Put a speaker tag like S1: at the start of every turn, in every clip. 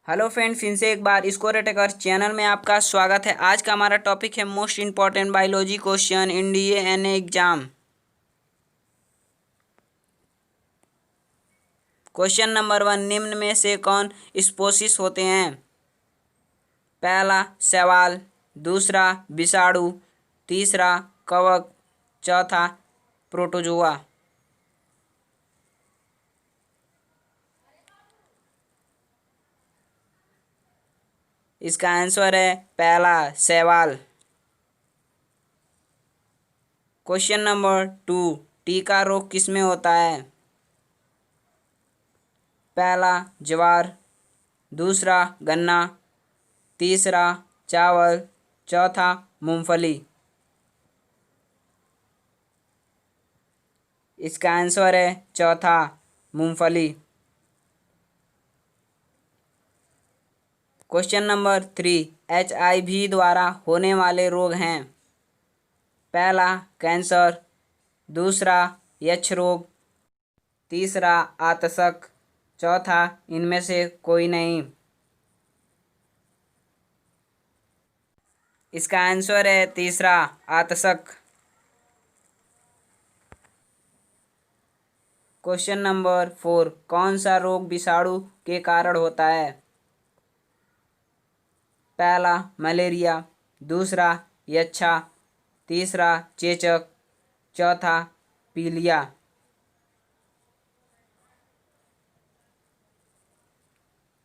S1: Hello friends, फिर से एक बार स्कोर अटैकर चैनल में आपका स्वागत है। आज का हमारा टॉपिक है most important biology question in DNA exam. Question number 1, निम्न में से कौन स्पोसिस होते हैं? पहला शैवाल, दूसरा विषाणु, तीसरा कवक, चौथा प्रोटोजोआ। इसका आंसर है पहला शैवाल। क्वेश्चन नंबर 2, टीका रोग किसमें होता है? पहला ज्वार, दूसरा गन्ना, तीसरा चावल, चौथा मूंगफली। इसका आंसर है चौथा मूंगफली। क्वेश्चन नंबर 3, HIV द्वारा होने वाले रोग हैं। पहला कैंसर, दूसरा यक्ष रोग, तीसरा आतशक, चौथा इनमें से कोई नहीं। इसका आंसर है तीसरा आतशक। क्वेश्चन नंबर 4, कौन सा रोग विषाणु के कारण होता है? पहला मलेरिया, दूसरा यक्षा, तीसरा चेचक, चौथा पीलिया।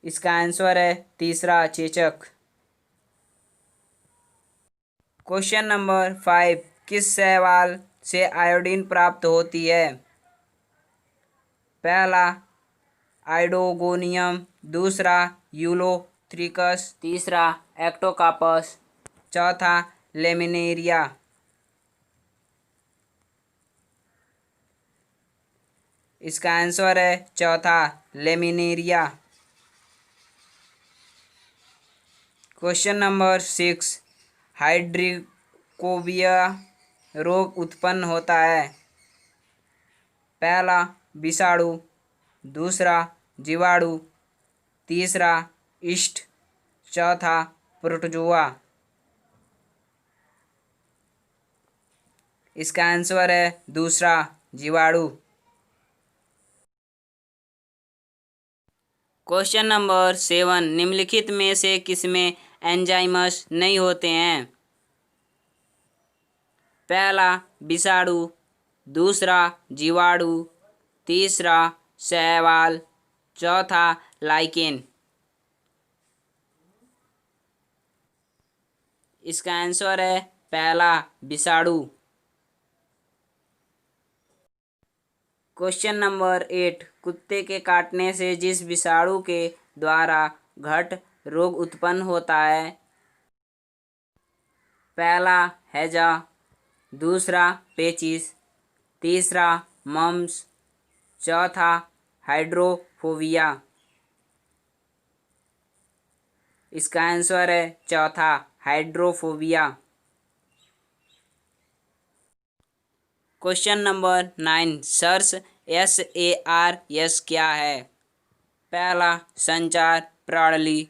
S1: इसका आंसर है तीसरा चेचक। क्वेश्चन नंबर 5, किस शैवाल से आयोडीन प्राप्त होती है? पहला आइडोगोनियम, दूसरा यूलोथ्रिकस, तीसरा एक्टोकार्पस, चौथा लेमिनेरिया। इसका आंसर है चौथा लेमिनेरिया। क्वेश्चन नंबर 6, हाइड्रोफोबिया रोग उत्पन्न होता है। पहला विषाणु, दूसरा जीवाणु, तीसरा ईस्ट, चौथा प्रोटोजोआ। इसका आंसर है दूसरा जीवाणु। क्वेश्चन नंबर 7, निम्नलिखित में से किसमें एंजाइम्स नहीं होते हैं? पहला विषाणु, दूसरा जीवाणु, तीसरा शैवाल, चौथा लाइकेन। इसका आंसर है पहला विषाणु। क्वेश्चन नंबर 8, कुत्ते के काटने से जिस विषाणु के द्वारा घट रोग उत्पन्न होता है। पहला हैजा, दूसरा पेचिस, तीसरा मम्स, चौथा हाइड्रोफोबिया। इसका आंसर है चौथा hydrophobia. Question number 9, SARS SARS क्या है? पहला संचार प्रणाली,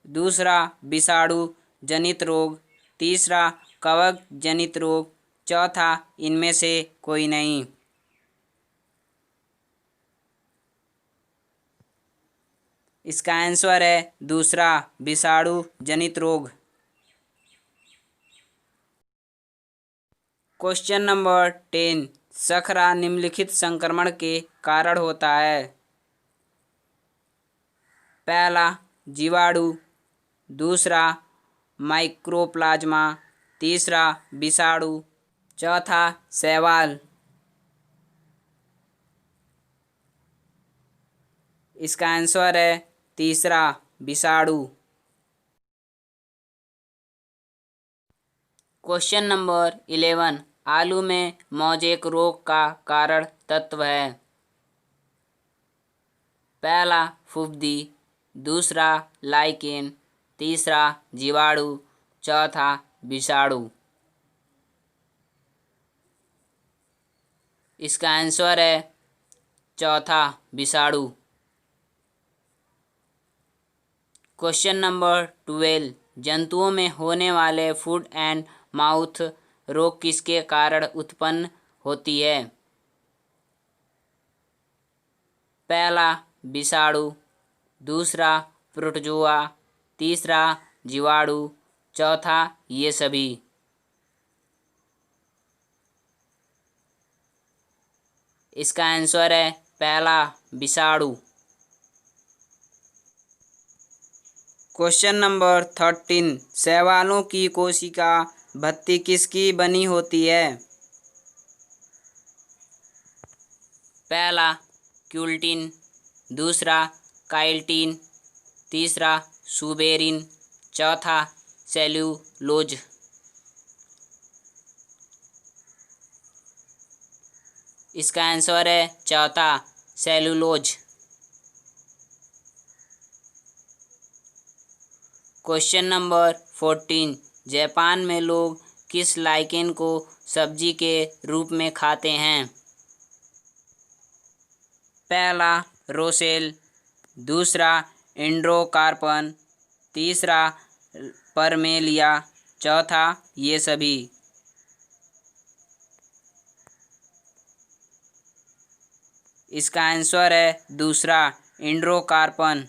S1: दूसरा विषाणु जनित रोग, तीसरा कवक जनित रोग, चौथा इनमें से कोई नहीं। इसका आंसर है दूसरा विषाणु जनित रोग। क्वेश्चन नंबर 10, सखरा निम्नलिखित संक्रमण के कारण होता है। पहला जीवाणु, दूसरा माइक्रोप्लाज्मा, तीसरा विषाणु, चौथा शैवाल। इसका आंसर है तीसरा विषाणु। क्वेश्चन नंबर 11, आलू में मोज़ेक रोग का कारण तत्व है। पहला फुफदी, दूसरा लाइकेन, तीसरा जीवाणु, चौथा विषाणु। इसका आंसर है चौथा विषाणु। क्वेश्चन नंबर 12, जंतुओं में होने वाले फुट एंड माउथ रोग किसके कारण उत्पन्न होती है? पहला विषाणु, दूसरा प्रोटोजोआ, तीसरा जीवाणु, चौथा ये सभी। इसका आंसर है पहला विषाणु। क्वेश्चन नंबर 13, शैवालों की कोशिका भित्ति किसकी बनी होती है? पहला क्यूल्टिन, दूसरा काइटिन, तीसरा सुबेरिन, चौथा सेल्यूलोज। इसका आंसर है चौथा सेल्यूलोज। क्वेश्चन नंबर 14, जापान में लोग किस लाइकेन को सब्जी के रूप में खाते हैं? पहला रोसेल, दूसरा एंड्रोकार्पन, तीसरा परमेलिया, चौथा ये सभी। इसका आंसर है दूसरा एंड्रोकार्पन।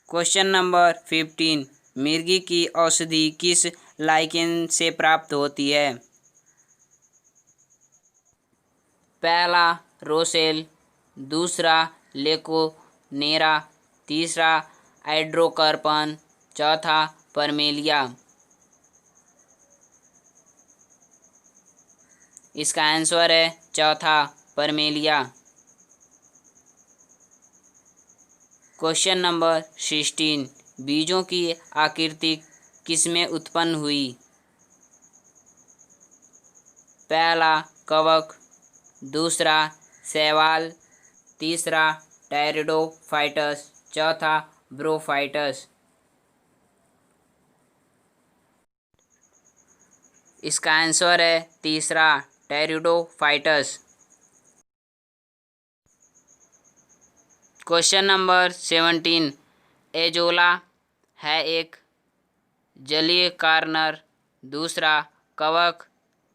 S1: क्वेश्चन नंबर 15, मिर्गी की औषधि किस लाइकेन से प्राप्त होती है? पहला रोसेल, दूसरा लेकोनेरा, तीसरा एंड्रोकार्पन, चौथा परमेलिया। इसका आंसर है चौथा परमेलिया। क्वेश्चन नंबर 16, बीजों की आकृति किसमें उत्पन्न हुई? पहला कवक, दूसरा शैवाल, तीसरा टेरिडोफाइटस, चौथा ब्रोफाइटस। इसका आंसर है तीसरा टेरिडोफाइटस। क्वेश्चन नंबर 17, एजोला है एक जलीय कार्नर, दूसरा कवक,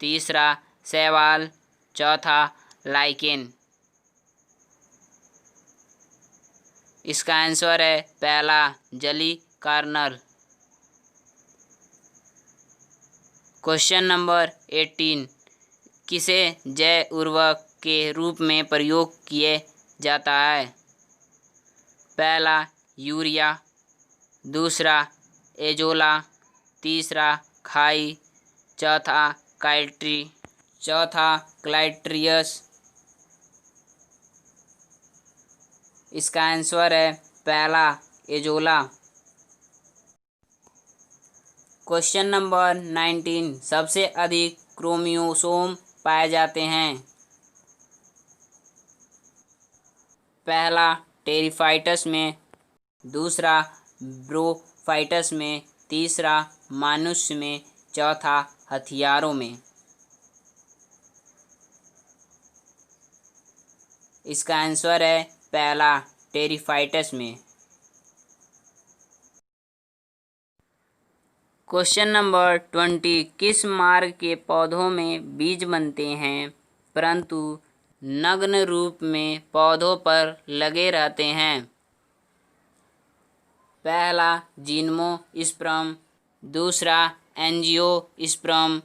S1: तीसरा शैवाल, चौथा लाइकेन। इसका आंसर है पहला जलीय कार्नर। क्वेश्चन नंबर 18, किसे जैव उर्वरक के रूप में प्रयोग किया जाता है? पहला यूरिया, दूसरा एजोला, तीसरा खाई, चौथा क्लाइट्रियस। इसका आंसर है पहला एजोला। क्वेश्चन नंबर 19, सबसे अधिक क्रोमोसोम पाए जाते हैं? पहला टेरिफाइटस में, दूसरा ब्रोफाइटस में, तीसरा मनुष्य में, चौथा हथियारों में। इसका आंसर है पहला टेरिफाइटस में। क्वेश्चन नंबर 20, किस मार्ग के पौधों में बीज बनते हैं परंतु नग्न रूप में पौधों पर लगे रहते हैं? पहला जिम्नोस्पर्म, दूसरा एंजियोस्पर्म,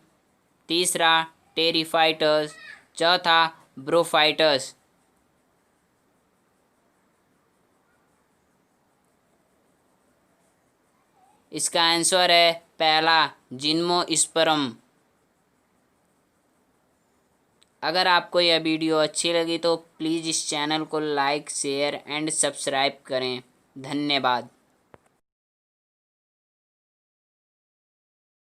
S1: तीसरा टेरिफाइटस, चौथा ब्रोफाइटस। इसका आंसर है पहला जिम्नोस्पर्म। अगर आपको यह वीडियो अच्छी लगी तो प्लीज़ इस चैनल को लाइक, शेयर एंड सब्सक्राइब करें। धन्यवाद।